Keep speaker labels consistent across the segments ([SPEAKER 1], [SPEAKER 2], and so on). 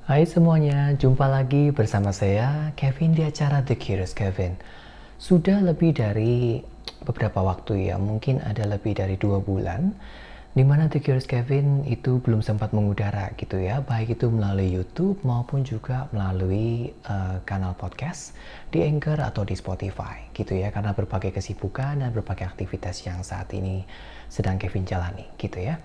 [SPEAKER 1] Hai semuanya, jumpa lagi bersama saya Kevin di acara The Curious Kevin. Sudah lebih dari beberapa waktu ya, mungkin ada lebih dari 2 bulan di mana The Curious Kevin itu belum sempat mengudara gitu ya, baik itu melalui YouTube maupun juga melalui kanal podcast di Anchor atau di Spotify gitu ya, karena berbagai kesibukan dan berbagai aktivitas yang saat ini sedang Kevin jalani gitu ya.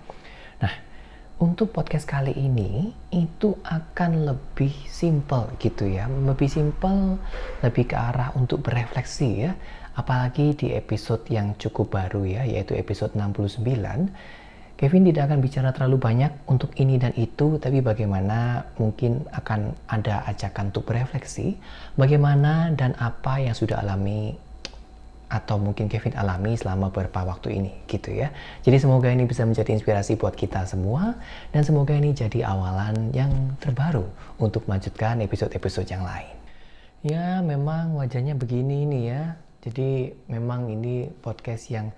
[SPEAKER 1] Nah, untuk podcast kali ini itu akan lebih simple gitu ya, lebih simple, lebih ke arah untuk berefleksi ya. Apalagi di episode yang cukup baru ya, yaitu episode 69. Kevin tidak akan bicara terlalu banyak untuk ini dan itu, tapi bagaimana mungkin akan ada ajakan untuk berefleksi, bagaimana dan apa yang sudah alami atau mungkin Kevin alami selama beberapa waktu ini gitu ya. Jadi semoga ini bisa menjadi inspirasi buat kita semua dan semoga ini jadi awalan yang terbaru untuk melanjutkan episode-episode yang lain. Ya memang wajahnya begini nih ya. Jadi memang ini podcast yang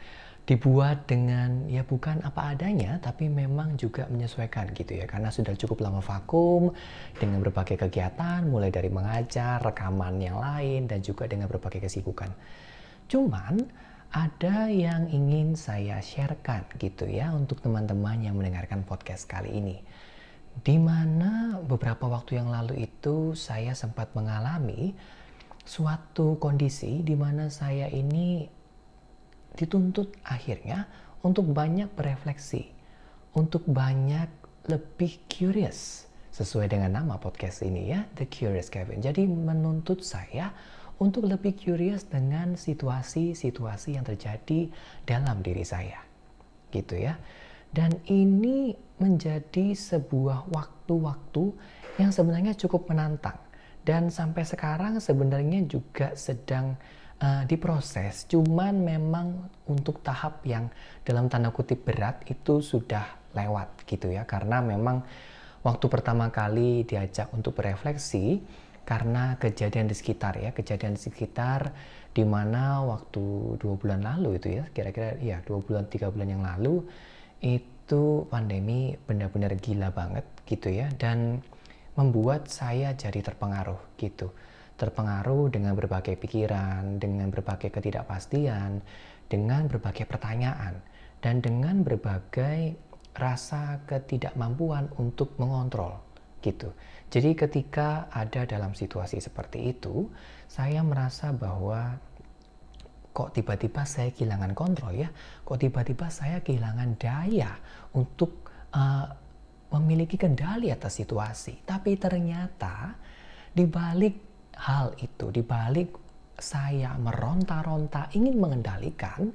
[SPEAKER 1] dibuat dengan ya bukan apa adanya tapi memang juga menyesuaikan gitu ya, karena sudah cukup lama vakum dengan berbagai kegiatan mulai dari mengajar, rekaman yang lain dan juga dengan berbagai kesibukan. Cuman ada yang ingin saya sharekan gitu ya untuk teman-teman yang mendengarkan podcast kali ini. Di mana beberapa waktu yang lalu itu saya sempat mengalami suatu kondisi di mana saya ini dituntut akhirnya untuk banyak berefleksi, untuk banyak lebih curious sesuai dengan nama podcast ini ya, The Curious Kevin. Jadi menuntut saya untuk lebih curious dengan situasi-situasi yang terjadi dalam diri saya gitu ya. Dan ini menjadi sebuah waktu-waktu yang sebenarnya cukup menantang dan sampai sekarang sebenarnya juga sedang diproses, cuman memang untuk tahap yang dalam tanda kutip berat itu sudah lewat gitu ya, karena memang waktu pertama kali diajak untuk berefleksi karena kejadian di sekitar ya, kejadian di sekitar di mana waktu 2 bulan lalu itu ya, kira-kira ya 2 bulan 3 bulan yang lalu itu pandemi benar-benar gila banget gitu ya, dan membuat saya jadi terpengaruh gitu, terpengaruh dengan berbagai pikiran, dengan berbagai ketidakpastian, dengan berbagai pertanyaan dan dengan berbagai rasa ketidakmampuan untuk mengontrol gitu. Jadi ketika ada dalam situasi seperti itu, saya merasa bahwa kok tiba-tiba saya kehilangan kontrol ya, kok tiba-tiba saya kehilangan daya untuk memiliki kendali atas situasi. Tapi ternyata di balik hal itu, di balik saya meronta-ronta ingin mengendalikan,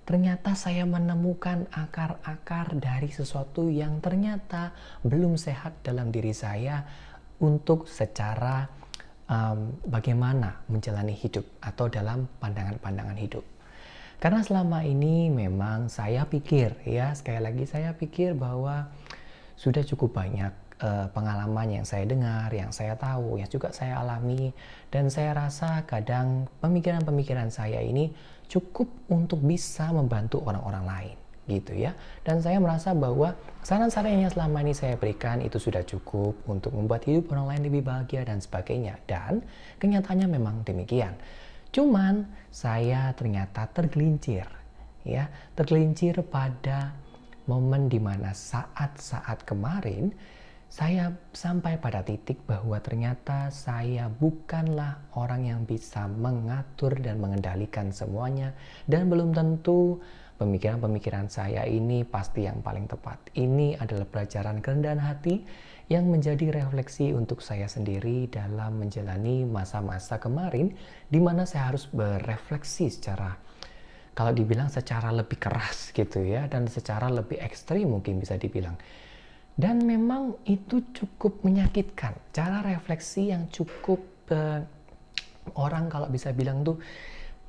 [SPEAKER 1] ternyata saya menemukan akar-akar dari sesuatu yang ternyata belum sehat dalam diri saya untuk secara bagaimana menjalani hidup atau dalam pandangan-pandangan hidup. Karena selama ini memang saya pikir ya, sekali lagi saya pikir bahwa sudah cukup banyak pengalaman yang saya dengar, yang saya tahu, yang juga saya alami, dan saya rasa kadang pemikiran-pemikiran saya ini cukup untuk bisa membantu orang-orang lain gitu ya. Dan saya merasa bahwa saran-saran yang selama ini saya berikan itu sudah cukup untuk membuat hidup orang lain lebih bahagia dan sebagainya, dan kenyataannya memang demikian. Cuman saya ternyata tergelincir ya, tergelincir pada momen dimana saat-saat kemarin saya sampai pada titik bahwa ternyata saya bukanlah orang yang bisa mengatur dan mengendalikan semuanya, dan belum tentu pemikiran-pemikiran saya ini pasti yang paling tepat. Ini adalah pelajaran kerendahan hati yang menjadi refleksi untuk saya sendiri dalam menjalani masa-masa kemarin di mana saya harus berefleksi secara, kalau dibilang secara lebih keras gitu ya, dan secara lebih ekstrim mungkin bisa dibilang. Dan memang itu cukup menyakitkan, cara refleksi yang cukup orang kalau bisa bilang tuh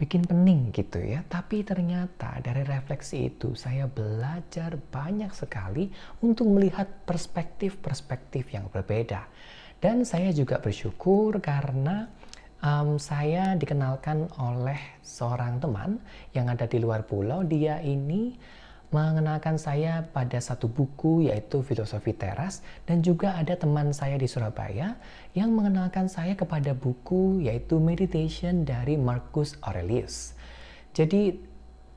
[SPEAKER 1] bikin pening gitu ya. Tapi ternyata dari refleksi itu saya belajar banyak sekali untuk melihat perspektif-perspektif yang berbeda. Dan saya juga bersyukur karena saya dikenalkan oleh seorang teman yang ada di luar pulau. Dia ini mengenalkan saya pada satu buku yaitu Filosofi Teras, dan juga ada teman saya di Surabaya yang mengenalkan saya kepada buku yaitu Meditation dari Marcus Aurelius. Jadi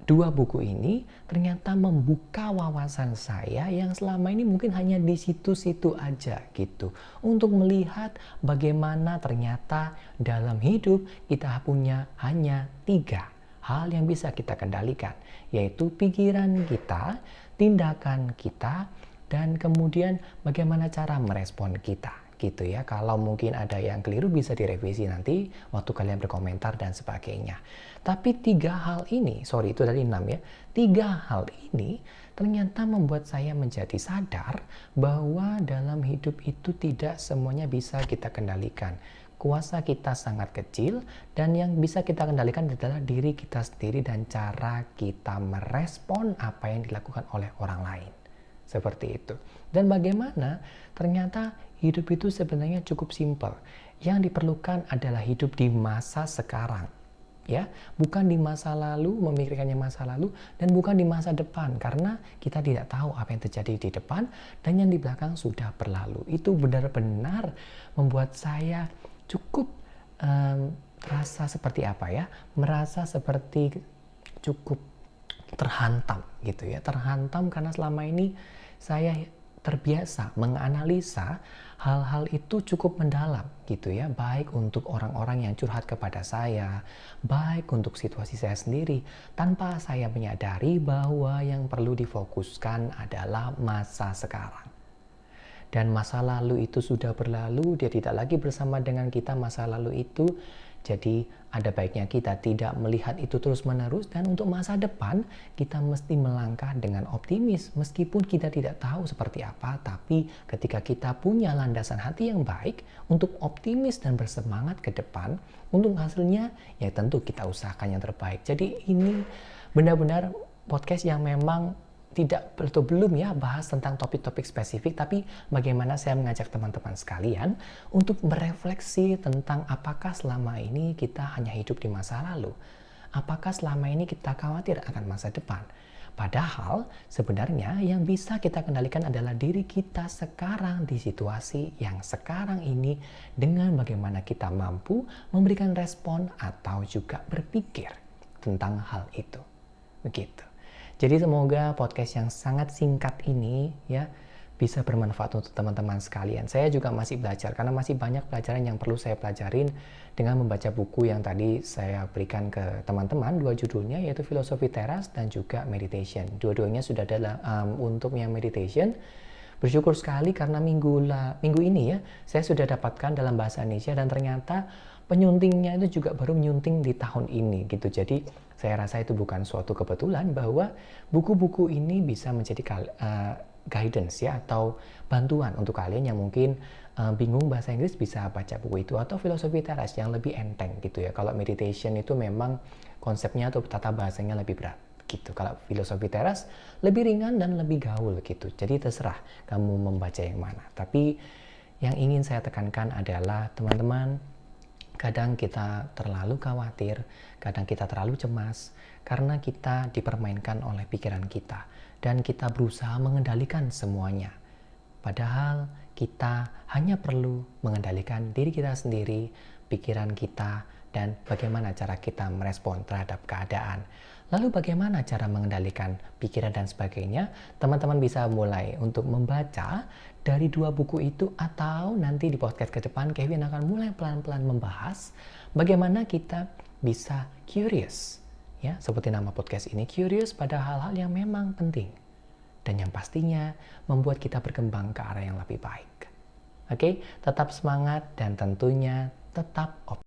[SPEAKER 1] dua buku ini ternyata membuka wawasan saya yang selama ini mungkin hanya di situ-situ aja gitu, untuk melihat bagaimana ternyata dalam hidup kita punya hanya 3 hal yang bisa kita kendalikan, yaitu pikiran kita, tindakan kita, dan kemudian bagaimana cara merespon kita gitu ya. Kalau mungkin ada yang keliru bisa direvisi nanti waktu kalian berkomentar dan sebagainya. Tapi 3 hal ini, sorry itu dari 6 ya, 3 hal ini ternyata membuat saya menjadi sadar bahwa dalam hidup itu tidak semuanya bisa kita kendalikan. Kuasa kita sangat kecil, dan yang bisa kita kendalikan adalah diri kita sendiri dan cara kita merespon apa yang dilakukan oleh orang lain. Seperti itu. Dan bagaimana ternyata hidup itu sebenarnya cukup simpel. Yang diperlukan adalah hidup di masa sekarang. Ya, bukan di masa lalu, memikirkannya masa lalu, dan bukan di masa depan, karena kita tidak tahu apa yang terjadi di depan dan yang di belakang sudah berlalu. Itu benar-benar membuat saya cukup merasa seperti apa ya, merasa seperti cukup terhantam gitu ya, terhantam karena selama ini saya terbiasa menganalisa hal-hal itu cukup mendalam gitu ya, baik untuk orang-orang yang curhat kepada saya, baik untuk situasi saya sendiri, tanpa saya menyadari bahwa yang perlu difokuskan adalah masa sekarang. Dan masa lalu itu sudah berlalu, dia tidak lagi bersama dengan kita masa lalu itu. Jadi ada baiknya kita tidak melihat itu terus-menerus, dan untuk masa depan kita mesti melangkah dengan optimis. Meskipun kita tidak tahu seperti apa, tapi ketika kita punya landasan hati yang baik untuk optimis dan bersemangat ke depan, untuk hasilnya ya tentu kita usahakan yang terbaik. Jadi ini benar-benar podcast yang memang tidak atau belum ya bahas tentang topik-topik spesifik, tapi bagaimana saya mengajak teman-teman sekalian untuk merefleksi tentang apakah selama ini kita hanya hidup di masa lalu, apakah selama ini kita khawatir akan masa depan. Padahal sebenarnya yang bisa kita kendalikan adalah diri kita sekarang di situasi yang sekarang ini, dengan bagaimana kita mampu memberikan respon atau juga berpikir tentang hal itu. Begitu. Jadi semoga podcast yang sangat singkat ini ya bisa bermanfaat untuk teman-teman sekalian. Saya juga masih belajar karena masih banyak pelajaran yang perlu saya pelajarin dengan membaca buku yang tadi saya berikan ke teman-teman. 2 judulnya yaitu Filosofi Teras dan juga Meditation. Dua-duanya sudah ada untuk yang Meditation. Bersyukur sekali karena minggu ini ya saya sudah dapatkan dalam bahasa Indonesia, dan ternyata penyuntingnya itu juga baru menyunting di tahun ini gitu. Jadi saya rasa itu bukan suatu kebetulan bahwa buku-buku ini bisa menjadi guidance ya, atau bantuan untuk kalian yang mungkin bingung bahasa Inggris, bisa baca buku itu, atau Filosofi Teras yang lebih enteng gitu ya. Kalau Meditation itu memang konsepnya atau tata bahasanya lebih berat gitu. Kalau Filosofi Teras lebih ringan dan lebih gaul gitu. Jadi terserah kamu membaca yang mana. Tapi yang ingin saya tekankan adalah teman-teman, kadang kita terlalu khawatir, kadang kita terlalu cemas karena kita dipermainkan oleh pikiran kita dan kita berusaha mengendalikan semuanya. Padahal kita hanya perlu mengendalikan diri kita sendiri, pikiran kita, dan bagaimana cara kita merespon terhadap keadaan. Lalu bagaimana cara mengendalikan pikiran dan sebagainya? Teman-teman bisa mulai untuk membaca dari 2 buku itu, atau nanti di podcast ke depan Kevin akan mulai pelan-pelan membahas bagaimana kita bisa curious. Ya, seperti nama podcast ini, curious pada hal-hal yang memang penting dan yang pastinya membuat kita berkembang ke arah yang lebih baik. Oke, tetap semangat dan tentunya tetap optimis.